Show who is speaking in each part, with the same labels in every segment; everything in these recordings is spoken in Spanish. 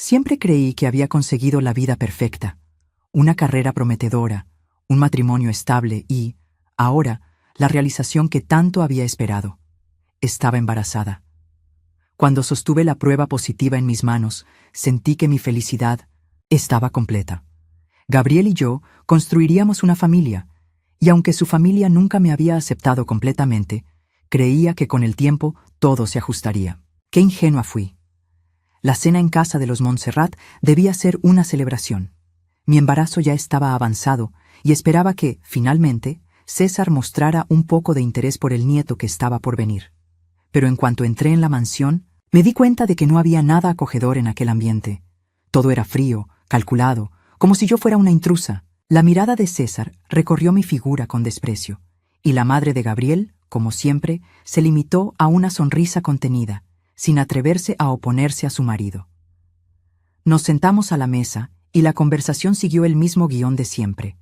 Speaker 1: Siempre creí que había conseguido la vida perfecta, una carrera prometedora, un matrimonio estable y, ahora, la realización que tanto había esperado. Estaba embarazada. Cuando sostuve la prueba positiva en mis manos, sentí que mi felicidad estaba completa. Gabriel y yo construiríamos una familia, y aunque su familia nunca me había aceptado completamente, creía que con el tiempo todo se ajustaría. Qué ingenua fui. La cena en casa de los Montserrat debía ser una celebración. Mi embarazo ya estaba avanzado y esperaba que, finalmente, César mostrara un poco de interés por el nieto que estaba por venir. Pero en cuanto entré en la mansión, me di cuenta de que no había nada acogedor en aquel ambiente. Todo era frío, calculado, como si yo fuera una intrusa. La mirada de César recorrió mi figura con desprecio, y la madre de Gabriel, como siempre, se limitó a una sonrisa contenida, sin atreverse a oponerse a su marido. Nos sentamos a la mesa y la conversación siguió el mismo guión de siempre.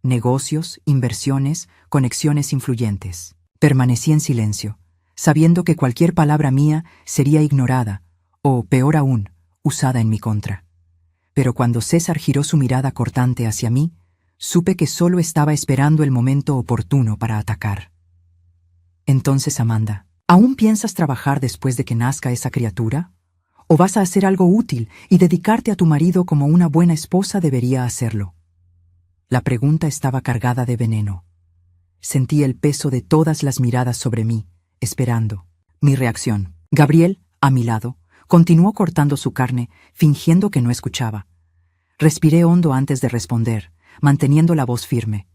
Speaker 1: Negocios, inversiones, conexiones influyentes. Permanecí en silencio, sabiendo que cualquier palabra mía sería ignorada, o, peor aún, usada en mi contra. Pero cuando César giró su mirada cortante hacia mí, supe que solo estaba esperando el momento oportuno para atacar. Entonces, Amanda, ¿aún piensas trabajar después de que nazca esa criatura? ¿O vas a hacer algo útil y dedicarte a tu marido como una buena esposa debería hacerlo? La pregunta estaba cargada de veneno. Sentí el peso de todas las miradas sobre mí, esperando. Mi reacción. Gabriel, a mi lado, continuó cortando su carne, fingiendo que no escuchaba. Respiré hondo antes de responder, manteniendo la voz firme.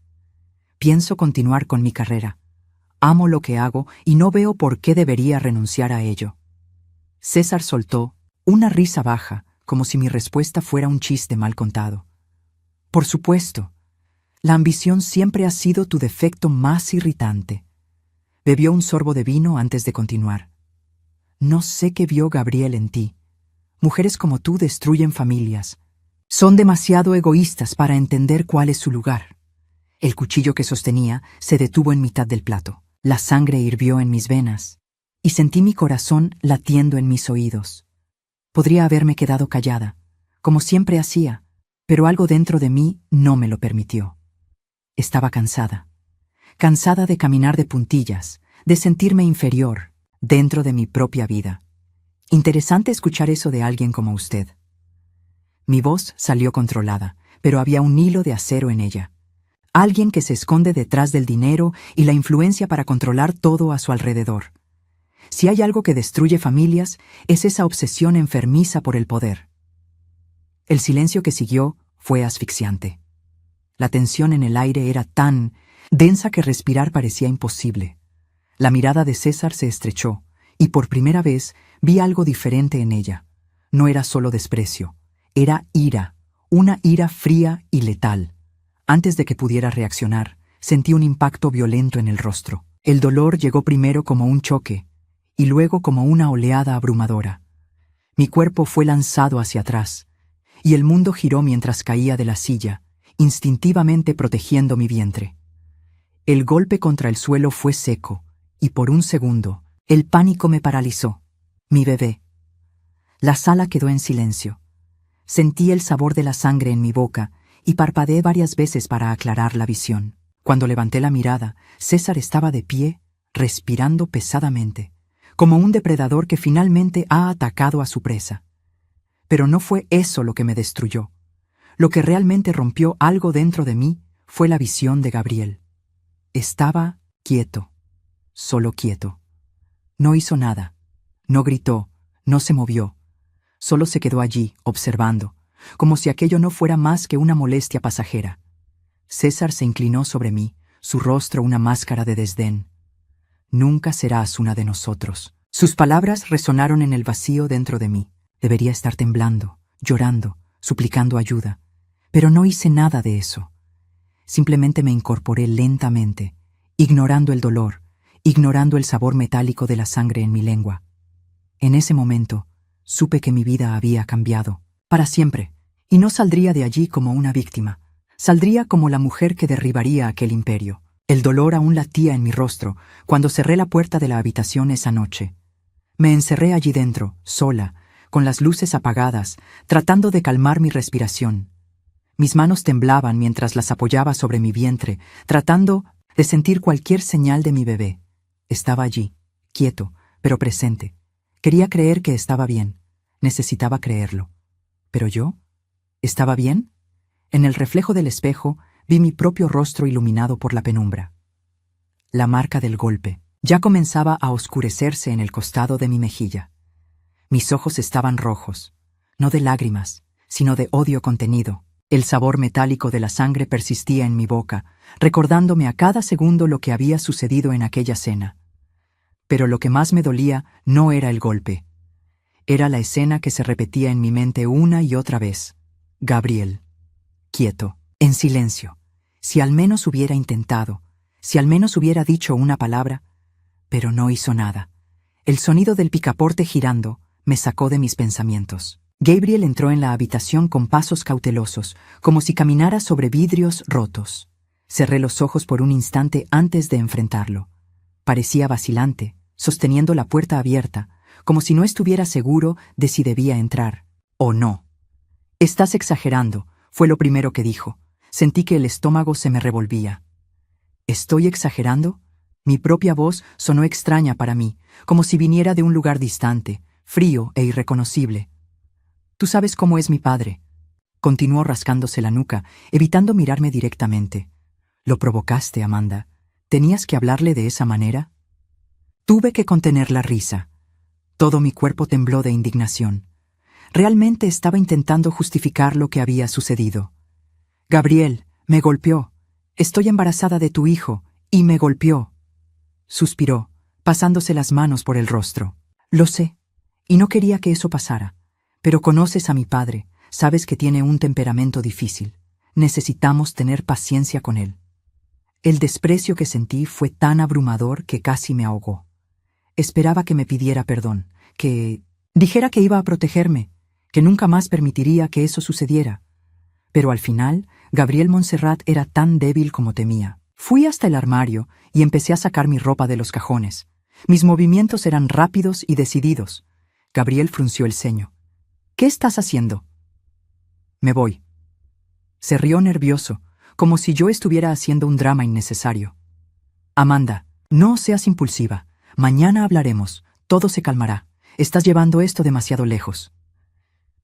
Speaker 1: Pienso continuar con mi carrera. Amo lo que hago y no veo por qué debería renunciar a ello. César soltó una risa baja, como si mi respuesta fuera un chiste mal contado. Por supuesto. La ambición siempre ha sido tu defecto más irritante. Bebió un sorbo de vino antes de continuar. No sé qué vio Gabriel en ti. Mujeres como tú destruyen familias. Son demasiado egoístas para entender cuál es su lugar. El cuchillo que sostenía se detuvo en mitad del plato. La sangre hirvió en mis venas y sentí mi corazón latiendo en mis oídos. Podría haberme quedado callada, como siempre hacía, pero algo dentro de mí no me lo permitió. Estaba cansada. Cansada de caminar de puntillas, de sentirme inferior dentro de mi propia vida. Interesante escuchar eso de alguien como usted. Mi voz salió controlada, pero había un hilo de acero en ella. Alguien que se esconde detrás del dinero y la influencia para controlar todo a su alrededor. Si hay algo que destruye familias, es esa obsesión enfermiza por el poder. El silencio que siguió fue asfixiante. La tensión en el aire era tan densa que respirar parecía imposible. La mirada de César se estrechó, y por primera vez vi algo diferente en ella. No era solo desprecio, era ira, una ira fría y letal. Antes de que pudiera reaccionar, sentí un impacto violento en el rostro. El dolor llegó primero como un choque, y luego como una oleada abrumadora. Mi cuerpo fue lanzado hacia atrás, y el mundo giró mientras caía de la silla, instintivamente protegiendo mi vientre. El golpe contra el suelo fue seco, y por un segundo, el pánico me paralizó. Mi bebé. La sala quedó en silencio. Sentí el sabor de la sangre en mi boca y parpadeé varias veces para aclarar la visión. Cuando levanté la mirada, César estaba de pie, respirando pesadamente, como un depredador que finalmente ha atacado a su presa. Pero no fue eso lo que me destruyó. Lo que realmente rompió algo dentro de mí fue la visión de Gabriel. Estaba quieto, solo quieto. No hizo nada, no gritó, no se movió. Solo se quedó allí, observando, como si aquello no fuera más que una molestia pasajera. César se inclinó sobre mí, su rostro una máscara de desdén. Nunca serás una de nosotros. Sus palabras resonaron en el vacío dentro de mí. Debería estar temblando, llorando, suplicando ayuda. Pero no hice nada de eso. Simplemente me incorporé lentamente, ignorando el dolor, ignorando el sabor metálico de la sangre en mi lengua. En ese momento, supe que mi vida había cambiado, para siempre, y no saldría de allí como una víctima. Saldría como la mujer que derribaría aquel imperio. El dolor aún latía en mi rostro cuando cerré la puerta de la habitación esa noche. Me encerré allí dentro, sola, con las luces apagadas, tratando de calmar mi respiración. Mis manos temblaban mientras las apoyaba sobre mi vientre, tratando de sentir cualquier señal de mi bebé. Estaba allí, quieto, pero presente. Quería creer que estaba bien. Necesitaba creerlo. ¿Pero yo? ¿Estaba bien? En el reflejo del espejo vi mi propio rostro iluminado por la penumbra. La marca del golpe ya comenzaba a oscurecerse en el costado de mi mejilla. Mis ojos estaban rojos, no de lágrimas, sino de odio contenido. El sabor metálico de la sangre persistía en mi boca, recordándome a cada segundo lo que había sucedido en aquella cena. Pero lo que más me dolía no era el golpe. Era la escena que se repetía en mi mente una y otra vez. Gabriel. Quieto, en silencio. Si al menos hubiera intentado, si al menos hubiera dicho una palabra, pero no hizo nada. El sonido del picaporte girando me sacó de mis pensamientos. Gabriel entró en la habitación con pasos cautelosos, como si caminara sobre vidrios rotos. Cerré los ojos por un instante antes de enfrentarlo. Parecía vacilante, sosteniendo la puerta abierta, como si no estuviera seguro de si debía entrar o no. «Estás exagerando», fue lo primero que dijo. Sentí que el estómago se me revolvía. ¿Estoy exagerando? Mi propia voz sonó extraña para mí, como si viniera de un lugar distante, frío e irreconocible. «Tú sabes cómo es mi padre», continuó rascándose la nuca, evitando mirarme directamente. «Lo provocaste, Amanda. ¿Tenías que hablarle de esa manera?» Tuve que contener la risa. Todo mi cuerpo tembló de indignación. Realmente estaba intentando justificar lo que había sucedido. «Gabriel, me golpeó. Estoy embarazada de tu hijo, y me golpeó», suspiró, pasándose las manos por el rostro. «Lo sé, y no quería que eso pasara. Pero conoces a mi padre, sabes que tiene un temperamento difícil. Necesitamos tener paciencia con él». El desprecio que sentí fue tan abrumador que casi me ahogó. Esperaba que me pidiera perdón, que dijera que iba a protegerme, que nunca más permitiría que eso sucediera. Pero al final, Gabriel Montserrat era tan débil como temía. Fui hasta el armario y empecé a sacar mi ropa de los cajones. Mis movimientos eran rápidos y decididos. Gabriel frunció el ceño. «¿Qué estás haciendo?» «Me voy». Se rió nervioso, como si yo estuviera haciendo un drama innecesario. «Amanda, no seas impulsiva. Mañana hablaremos. Todo se calmará. Estás llevando esto demasiado lejos».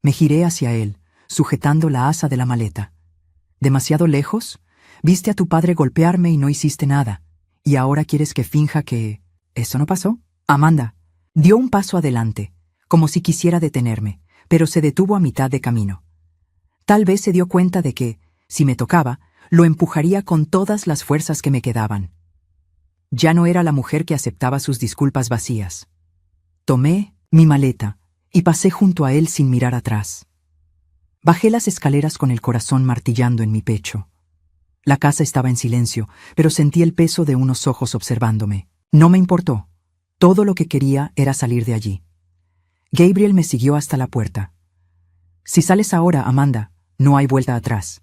Speaker 1: Me giré hacia él, sujetando la asa de la maleta. «¿Demasiado lejos? Viste a tu padre golpearme y no hiciste nada. ¿Y ahora quieres que finja que eso no pasó?» Amanda dio un paso adelante, como si quisiera detenerme, pero se detuvo a mitad de camino. Tal vez se dio cuenta de que, si me tocaba, lo empujaría con todas las fuerzas que me quedaban. Ya no era la mujer que aceptaba sus disculpas vacías. Tomé mi maleta y pasé junto a él sin mirar atrás. Bajé las escaleras con el corazón martillando en mi pecho. La casa estaba en silencio, pero sentí el peso de unos ojos observándome. No me importó. Todo lo que quería era salir de allí. Gabriel me siguió hasta la puerta. «Si sales ahora, Amanda, no hay vuelta atrás».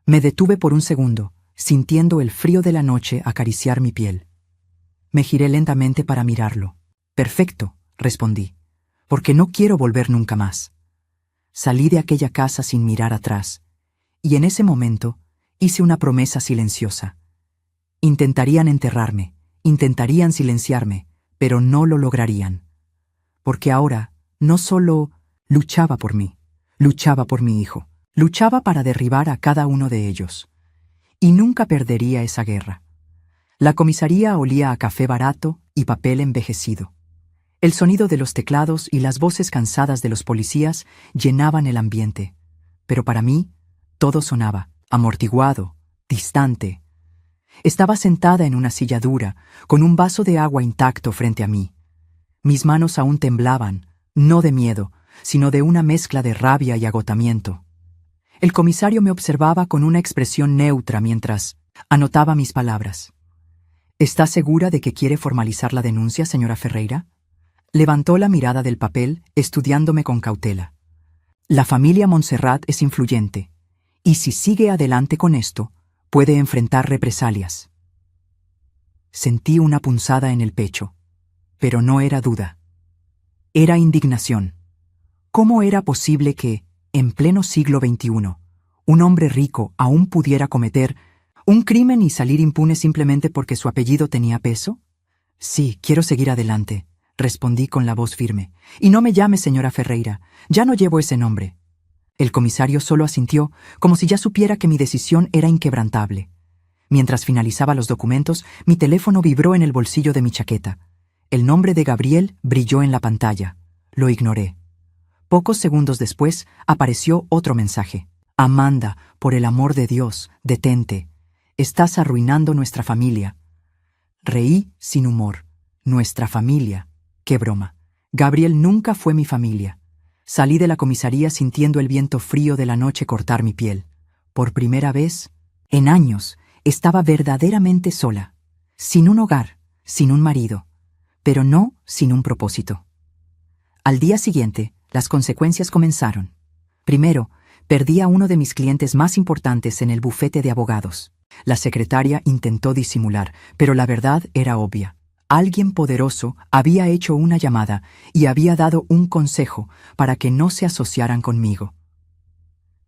Speaker 1: Me detuve por un segundo, sintiendo el frío de la noche acariciar mi piel. Me giré lentamente para mirarlo. «Perfecto», respondí, «porque no quiero volver nunca más». Salí de aquella casa sin mirar atrás, y en ese momento hice una promesa silenciosa. Intentarían enterrarme, intentarían silenciarme, pero no lo lograrían. Porque ahora no solo luchaba por mí, luchaba por mi hijo, luchaba para derribar a cada uno de ellos. Y nunca perdería esa guerra. La comisaría olía a café barato y papel envejecido. El sonido de los teclados y las voces cansadas de los policías llenaban el ambiente. Pero para mí, todo sonaba amortiguado, distante. Estaba sentada en una silla dura, con un vaso de agua intacto frente a mí. Mis manos aún temblaban, no de miedo, sino de una mezcla de rabia y agotamiento. El comisario me observaba con una expresión neutra mientras anotaba mis palabras. ¿Está segura de que quiere formalizar la denuncia, señora Ferreira? Levantó la mirada del papel, estudiándome con cautela. La familia Montserrat es influyente, y si sigue adelante con esto, puede enfrentar represalias. Sentí una punzada en el pecho, pero no era duda. Era indignación. ¿Cómo era posible que, en pleno siglo XXI, un hombre rico aún pudiera cometer un crimen y salir impune simplemente porque su apellido tenía peso? Sí, quiero seguir adelante, respondí con la voz firme. Y no me llame señora Ferreira, ya no llevo ese nombre. El comisario solo asintió, como si ya supiera que mi decisión era inquebrantable. Mientras finalizaba los documentos, mi teléfono vibró en el bolsillo de mi chaqueta. El nombre de Gabriel brilló en la pantalla. Lo ignoré. Pocos segundos después, apareció otro mensaje. Amanda, por el amor de Dios, detente. Estás arruinando nuestra familia. Reí sin humor. Nuestra familia. ¡Qué broma! Gabriel nunca fue mi familia. Salí de la comisaría sintiendo el viento frío de la noche cortar mi piel. Por primera vez, en años, estaba verdaderamente sola. Sin un hogar, sin un marido, pero no sin un propósito. Al día siguiente, las consecuencias comenzaron. Primero, perdí a uno de mis clientes más importantes en el bufete de abogados. La secretaria intentó disimular, pero la verdad era obvia. Alguien poderoso había hecho una llamada y había dado un consejo para que no se asociaran conmigo.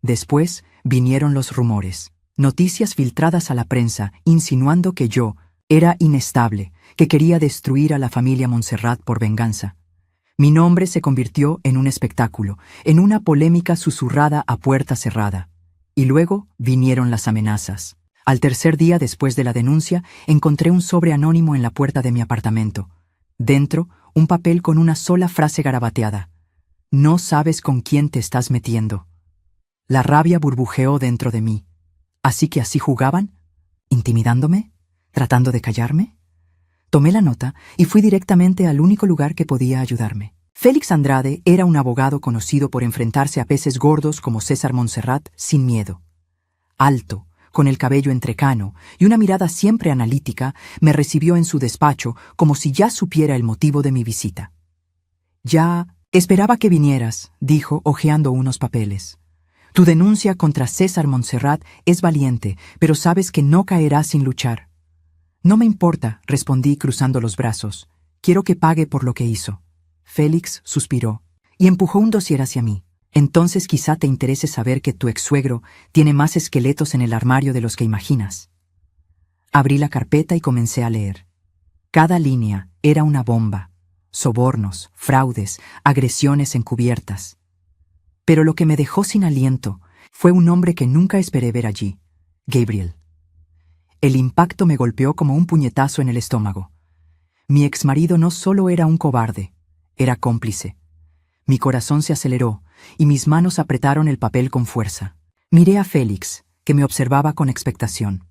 Speaker 1: Después vinieron los rumores, noticias filtradas a la prensa insinuando que yo era inestable, que quería destruir a la familia Montserrat por venganza. Mi nombre se convirtió en un espectáculo, en una polémica susurrada a puerta cerrada. Y luego vinieron las amenazas. Al tercer día después de la denuncia, encontré un sobre anónimo en la puerta de mi apartamento. Dentro, un papel con una sola frase garabateada. No sabes con quién te estás metiendo. La rabia burbujeó dentro de mí. ¿Así que así jugaban? ¿Intimidándome? ¿Tratando de callarme? Tomé la nota y fui directamente al único lugar que podía ayudarme. Félix Andrade era un abogado conocido por enfrentarse a peces gordos como César Montserrat sin miedo. Alto, con el cabello entrecano y una mirada siempre analítica, me recibió en su despacho como si ya supiera el motivo de mi visita. Ya esperaba que vinieras, dijo, hojeando unos papeles. Tu denuncia contra César Montserrat es valiente, pero sabes que no caerá sin luchar. No me importa, respondí cruzando los brazos. Quiero que pague por lo que hizo. Félix suspiró y empujó un dossier hacia mí. Entonces quizá te interese saber que tu ex-suegro tiene más esqueletos en el armario de los que imaginas. Abrí la carpeta y comencé a leer. Cada línea era una bomba. Sobornos, fraudes, agresiones encubiertas. Pero lo que me dejó sin aliento fue un hombre que nunca esperé ver allí, Gabriel. El impacto me golpeó como un puñetazo en el estómago. Mi exmarido no solo era un cobarde, era cómplice. Mi corazón se aceleró y mis manos apretaron el papel con fuerza. Miré a Félix, que me observaba con expectación.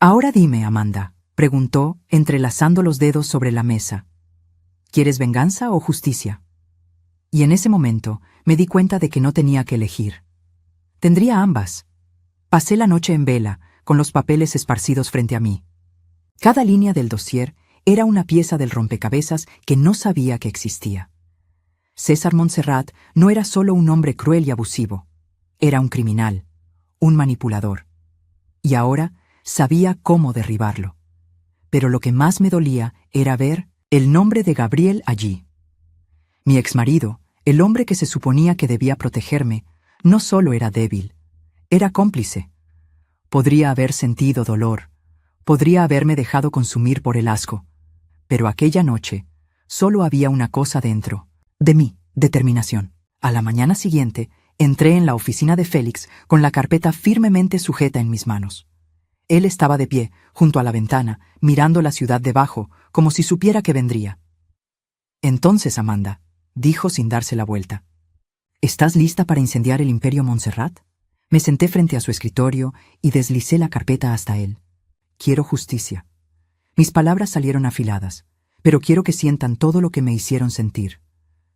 Speaker 1: «Ahora dime, Amanda», preguntó, entrelazando los dedos sobre la mesa. «¿Quieres venganza o justicia?» Y en ese momento me di cuenta de que no tenía que elegir. Tendría ambas. Pasé la noche en vela, con los papeles esparcidos frente a mí. Cada línea del dossier era una pieza del rompecabezas que no sabía que existía. César Montserrat no era solo un hombre cruel y abusivo. Era un criminal, un manipulador. Y ahora sabía cómo derribarlo. Pero lo que más me dolía era ver el nombre de Gabriel allí. Mi exmarido, el hombre que se suponía que debía protegerme, no solo era débil, era cómplice. Podría haber sentido dolor, podría haberme dejado consumir por el asco, pero aquella noche solo había una cosa dentro, de mí, determinación. A la mañana siguiente, entré en la oficina de Félix con la carpeta firmemente sujeta en mis manos. Él estaba de pie, junto a la ventana, mirando la ciudad debajo, como si supiera que vendría. «Entonces, Amanda», dijo sin darse la vuelta, «¿estás lista para incendiar el Imperio Montserrat?» Me senté frente a su escritorio y deslicé la carpeta hasta él. «Quiero justicia». Mis palabras salieron afiladas, pero quiero que sientan todo lo que me hicieron sentir.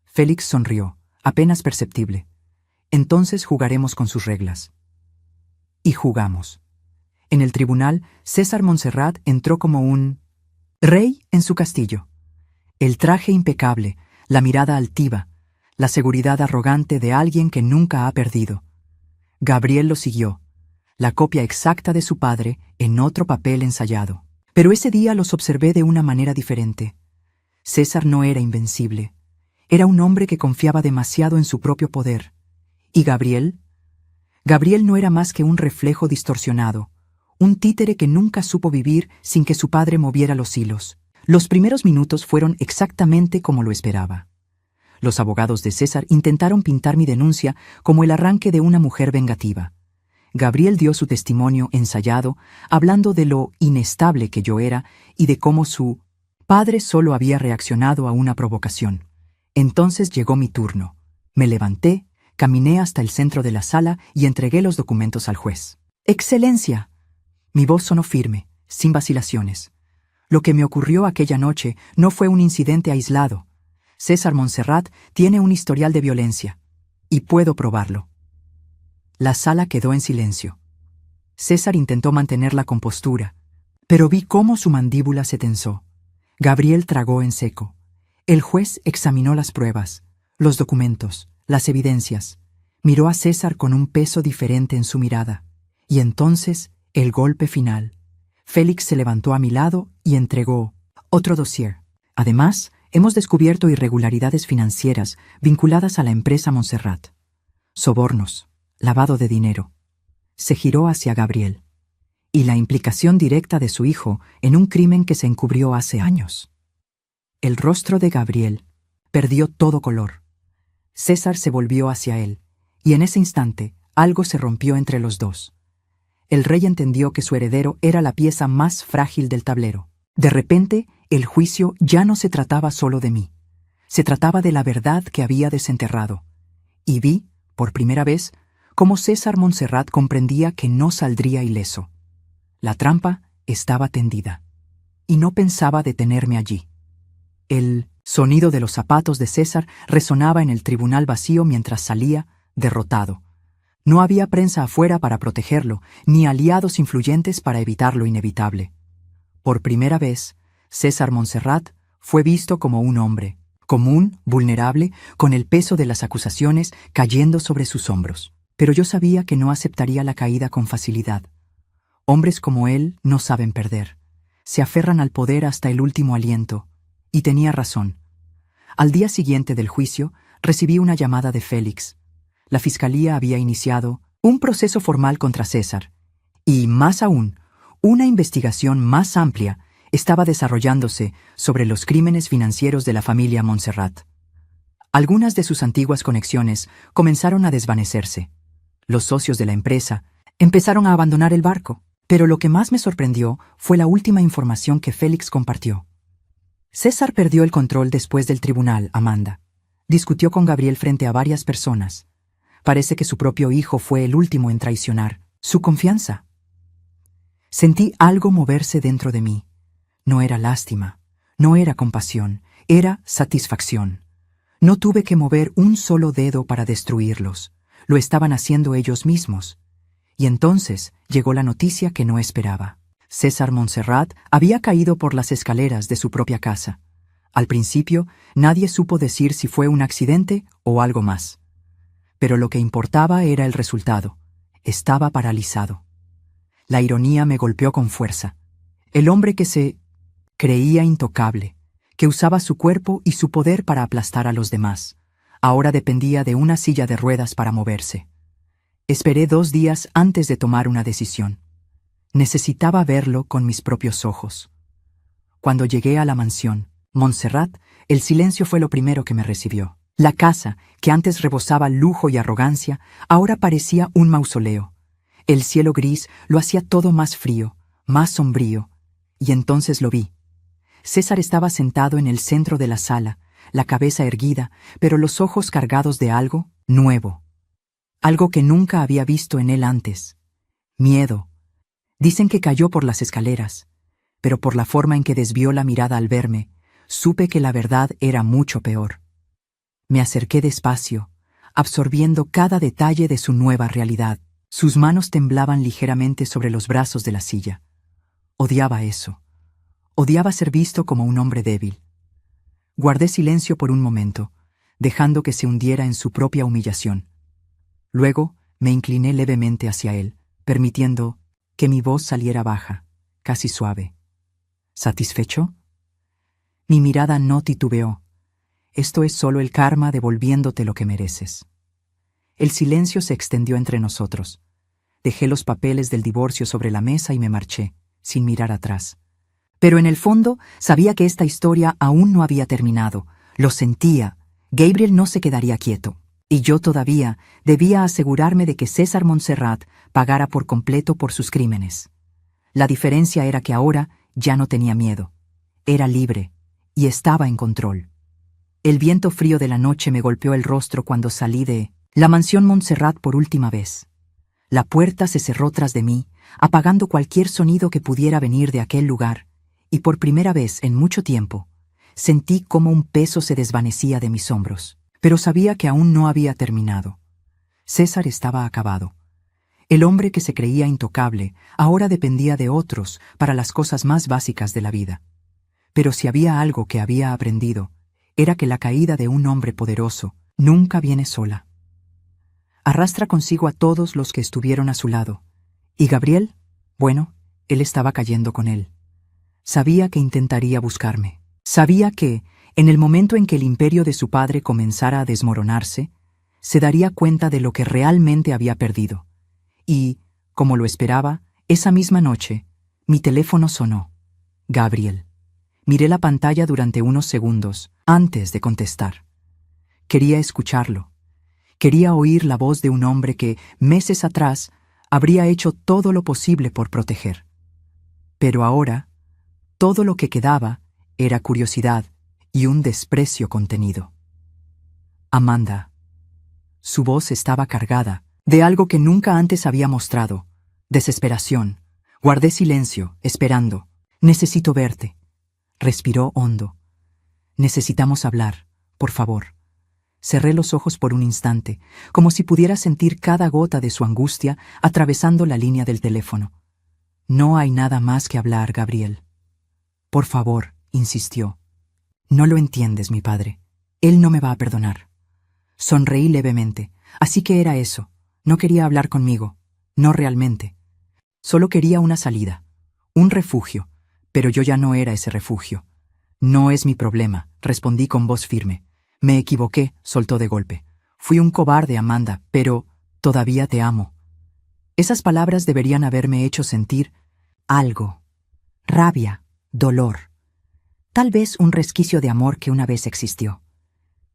Speaker 1: Félix sonrió, apenas perceptible. «Entonces jugaremos con sus reglas». Y jugamos. En el tribunal, César Montserrat entró como un rey en su castillo. El traje impecable, la mirada altiva, la seguridad arrogante de alguien que nunca ha perdido. Gabriel lo siguió, la copia exacta de su padre en otro papel ensayado. Pero ese día los observé de una manera diferente. César no era invencible. Era un hombre que confiaba demasiado en su propio poder. ¿Y Gabriel? Gabriel no era más que un reflejo distorsionado, un títere que nunca supo vivir sin que su padre moviera los hilos. Los primeros minutos fueron exactamente como lo esperaba. Los abogados de César intentaron pintar mi denuncia como el arranque de una mujer vengativa. Gabriel dio su testimonio ensayado, hablando de lo inestable que yo era y de cómo su padre solo había reaccionado a una provocación. Entonces llegó mi turno. Me levanté, caminé hasta el centro de la sala y entregué los documentos al juez. ¡Excelencia! Mi voz sonó firme, sin vacilaciones. Lo que me ocurrió aquella noche no fue un incidente aislado. César Montserrat tiene un historial de violencia, y puedo probarlo. La sala quedó en silencio. César intentó mantener la compostura, pero vi cómo su mandíbula se tensó. Gabriel tragó en seco. El juez examinó las pruebas, los documentos, las evidencias. Miró a César con un peso diferente en su mirada. Y entonces, el golpe final. Félix se levantó a mi lado y entregó otro dossier. Además, hemos descubierto irregularidades financieras vinculadas a la empresa Montserrat. Sobornos, lavado de dinero. Se giró hacia Gabriel. Y la implicación directa de su hijo en un crimen que se encubrió hace años. El rostro de Gabriel perdió todo color. César se volvió hacia él, y en ese instante algo se rompió entre los dos. El rey entendió que su heredero era la pieza más frágil del tablero. De repente, el juicio ya no se trataba solo de mí. Se trataba de la verdad que había desenterrado. Y vi, por primera vez, cómo César Montserrat comprendía que no saldría ileso. La trampa estaba tendida, y no pensaba detenerme allí. El sonido de los zapatos de César resonaba en el tribunal vacío mientras salía, derrotado. No había prensa afuera para protegerlo, ni aliados influyentes para evitar lo inevitable. Por primera vez, César Montserrat fue visto como un hombre, común, vulnerable, con el peso de las acusaciones cayendo sobre sus hombros. Pero yo sabía que no aceptaría la caída con facilidad. Hombres como él no saben perder. Se aferran al poder hasta el último aliento. Y tenía razón. Al día siguiente del juicio, recibí una llamada de Félix. La fiscalía había iniciado un proceso formal contra César. Y, más aún, una investigación más amplia estaba desarrollándose sobre los crímenes financieros de la familia Montserrat. Algunas de sus antiguas conexiones comenzaron a desvanecerse. Los socios de la empresa empezaron a abandonar el barco. Pero lo que más me sorprendió fue la última información que Félix compartió. César perdió el control después del tribunal, Amanda. Discutió con Gabriel frente a varias personas. Parece que su propio hijo fue el último en traicionar su confianza. Sentí algo moverse dentro de mí. No era lástima, no era compasión, era satisfacción. No tuve que mover un solo dedo para destruirlos. Lo estaban haciendo ellos mismos. Y entonces llegó la noticia que no esperaba. César Montserrat había caído por las escaleras de su propia casa. Al principio, nadie supo decir si fue un accidente o algo más. Pero lo que importaba era el resultado. Estaba paralizado. La ironía me golpeó con fuerza. El hombre que se creía intocable, que usaba su cuerpo y su poder para aplastar a los demás, ahora dependía de una silla de ruedas para moverse. Esperé 2 días antes de tomar una decisión. Necesitaba verlo con mis propios ojos. Cuando llegué a la mansión, Montserrat, el silencio fue lo primero que me recibió. La casa, que antes rebosaba lujo y arrogancia, ahora parecía un mausoleo. El cielo gris lo hacía todo más frío, más sombrío, y entonces lo vi. César estaba sentado en el centro de la sala, la cabeza erguida, pero los ojos cargados de algo nuevo. Algo que nunca había visto en él antes. Miedo. Dicen que cayó por las escaleras, pero por la forma en que desvió la mirada al verme, supe que la verdad era mucho peor. Me acerqué despacio, absorbiendo cada detalle de su nueva realidad. Sus manos temblaban ligeramente sobre los brazos de la silla. Odiaba eso. Odiaba ser visto como un hombre débil. Guardé silencio por un momento, dejando que se hundiera en su propia humillación. Luego me incliné levemente hacia él, permitiendo que mi voz saliera baja, casi suave. ¿Satisfecho? Mi mirada no titubeó. Esto es solo el karma devolviéndote lo que mereces. El silencio se extendió entre nosotros. Dejé los papeles del divorcio sobre la mesa y me marché, sin mirar atrás. Pero en el fondo sabía que esta historia aún no había terminado. Lo sentía. Gabriel no se quedaría quieto. Y yo todavía debía asegurarme de que César Montserrat pagara por completo por sus crímenes. La diferencia era que ahora ya no tenía miedo. Era libre y estaba en control. El viento frío de la noche me golpeó el rostro cuando salí de la mansión Montserrat por última vez. La puerta se cerró tras de mí, apagando cualquier sonido que pudiera venir de aquel lugar, y por primera vez en mucho tiempo, sentí cómo un peso se desvanecía de mis hombros. Pero sabía que aún no había terminado. César estaba acabado. El hombre que se creía intocable ahora dependía de otros para las cosas más básicas de la vida. Pero si había algo que había aprendido, era que la caída de un hombre poderoso nunca viene sola. Arrastra consigo a todos los que estuvieron a su lado. ¿Y Gabriel? Bueno, él estaba cayendo con él. Sabía que intentaría buscarme. Sabía que, en el momento en que el imperio de su padre comenzara a desmoronarse, se daría cuenta de lo que realmente había perdido. Y, como lo esperaba, esa misma noche, mi teléfono sonó. Gabriel. Miré la pantalla durante unos segundos, antes de contestar. Quería escucharlo. Quería oír la voz de un hombre que, meses atrás, habría hecho todo lo posible por proteger. Pero ahora, todo lo que quedaba era curiosidad y un desprecio contenido. Amanda. Su voz estaba cargada de algo que nunca antes había mostrado. Desesperación. Guardé silencio, esperando. Necesito verte. Respiró hondo. Necesitamos hablar, por favor. Cerré los ojos por un instante, como si pudiera sentir cada gota de su angustia atravesando la línea del teléfono. No hay nada más que hablar, Gabriel. Por favor, insistió. No lo entiendes, mi padre. Él no me va a perdonar. Sonreí levemente. Así que era eso. No quería hablar conmigo. No realmente. Solo quería una salida. Un refugio. Pero yo ya no era ese refugio. No es mi problema, respondí con voz firme. Me equivoqué, soltó de golpe. Fui un cobarde, Amanda, pero todavía te amo. Esas palabras deberían haberme hecho sentir algo. Rabia, dolor. Tal vez un resquicio de amor que una vez existió.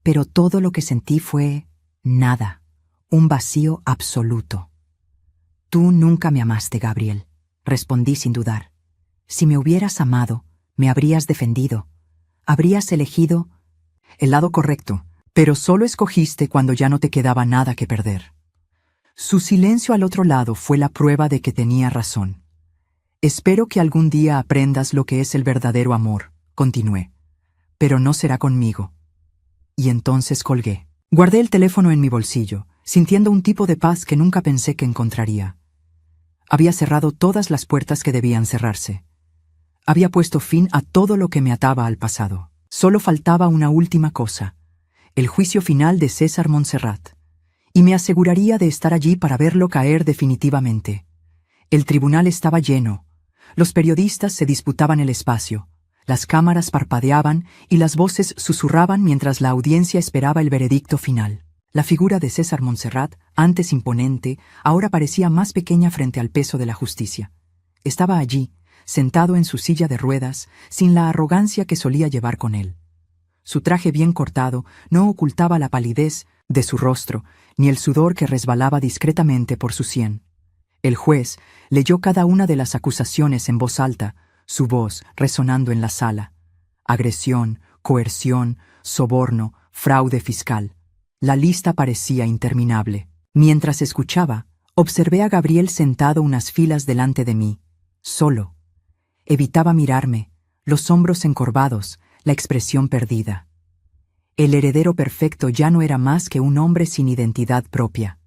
Speaker 1: Pero todo lo que sentí fue nada, un vacío absoluto. Tú nunca me amaste, Gabriel, respondí sin dudar. Si me hubieras amado, me habrías defendido. Habrías elegido el lado correcto, pero solo escogiste cuando ya no te quedaba nada que perder. Su silencio al otro lado fue la prueba de que tenía razón. Espero que algún día aprendas lo que es el verdadero amor, continué. Pero no será conmigo. Y entonces colgué. Guardé el teléfono en mi bolsillo, sintiendo un tipo de paz que nunca pensé que encontraría. Había cerrado todas las puertas que debían cerrarse. Había puesto fin a todo lo que me ataba al pasado. Solo faltaba una última cosa, el juicio final de César Montserrat, y me aseguraría de estar allí para verlo caer definitivamente. El tribunal estaba lleno. Los periodistas se disputaban el espacio. Las cámaras parpadeaban y las voces susurraban mientras la audiencia esperaba el veredicto final. La figura de César Montserrat, antes imponente, ahora parecía más pequeña frente al peso de la justicia. Estaba allí, sentado en su silla de ruedas, sin la arrogancia que solía llevar con él. Su traje bien cortado no ocultaba la palidez de su rostro, ni el sudor que resbalaba discretamente por su sien. El juez leyó cada una de las acusaciones en voz alta, su voz resonando en la sala. Agresión, coerción, soborno, fraude fiscal. La lista parecía interminable. Mientras escuchaba, observé a Gabriel sentado unas filas delante de mí, solo. Evitaba mirarme, los hombros encorvados, la expresión perdida. El heredero perfecto ya no era más que un hombre sin identidad propia.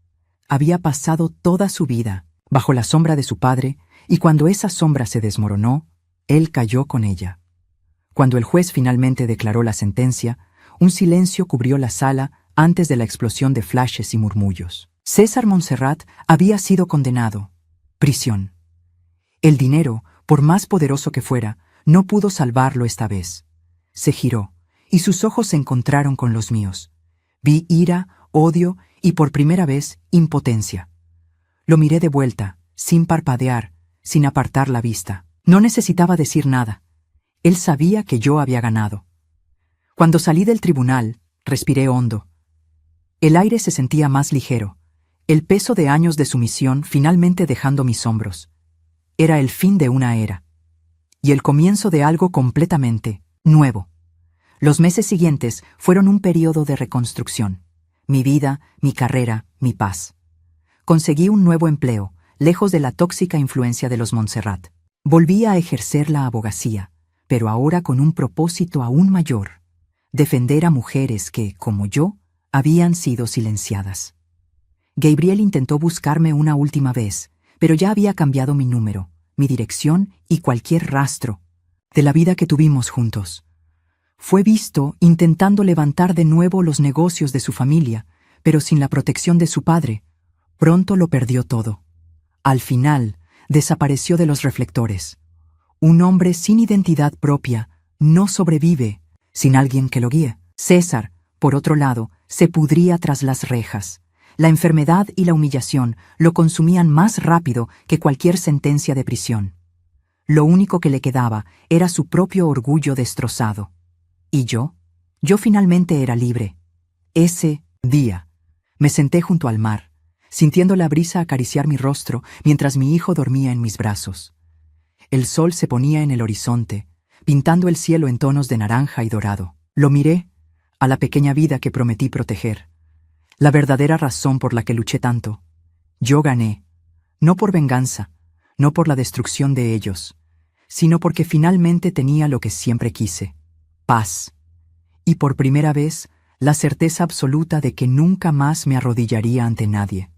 Speaker 1: Había pasado toda su vida bajo la sombra de su padre, y cuando esa sombra se desmoronó, él cayó con ella. Cuando el juez finalmente declaró la sentencia, un silencio cubrió la sala antes de la explosión de flashes y murmullos. César Montserrat había sido condenado. Prisión. El dinero, por más poderoso que fuera, no pudo salvarlo esta vez. Se giró, y sus ojos se encontraron con los míos. Vi ira, odio y por primera vez impotencia. Lo miré de vuelta, sin parpadear, sin apartar la vista. No necesitaba decir nada. Él sabía que yo había ganado. Cuando salí del tribunal, respiré hondo. El aire se sentía más ligero, el peso de años de sumisión finalmente dejando mis hombros. Era el fin de una era. Y el comienzo de algo completamente nuevo. Los meses siguientes fueron un periodo de reconstrucción. Mi vida, mi carrera, mi paz. Conseguí un nuevo empleo, lejos de la tóxica influencia de los Montserrat. Volví a ejercer la abogacía, pero ahora con un propósito aún mayor: defender a mujeres que, como yo, habían sido silenciadas. Gabriel intentó buscarme una última vez, pero ya había cambiado mi número, mi dirección y cualquier rastro de la vida que tuvimos juntos. Fue visto intentando levantar de nuevo los negocios de su familia, pero sin la protección de su padre. Pronto lo perdió todo. Al final, desapareció de los reflectores. Un hombre sin identidad propia no sobrevive sin alguien que lo guíe. César, por otro lado, se pudría tras las rejas. La enfermedad y la humillación lo consumían más rápido que cualquier sentencia de prisión. Lo único que le quedaba era su propio orgullo destrozado. ¿Y yo? Yo finalmente era libre. Ese día, me senté junto al mar, sintiendo la brisa acariciar mi rostro mientras mi hijo dormía en mis brazos. El sol se ponía en el horizonte, pintando el cielo en tonos de naranja y dorado. Lo miré, a la pequeña vida que prometí proteger. La verdadera razón por la que luché tanto. Yo gané, no por venganza, no por la destrucción de ellos, sino porque finalmente tenía lo que siempre quise: paz. Y por primera vez, la certeza absoluta de que nunca más me arrodillaría ante nadie.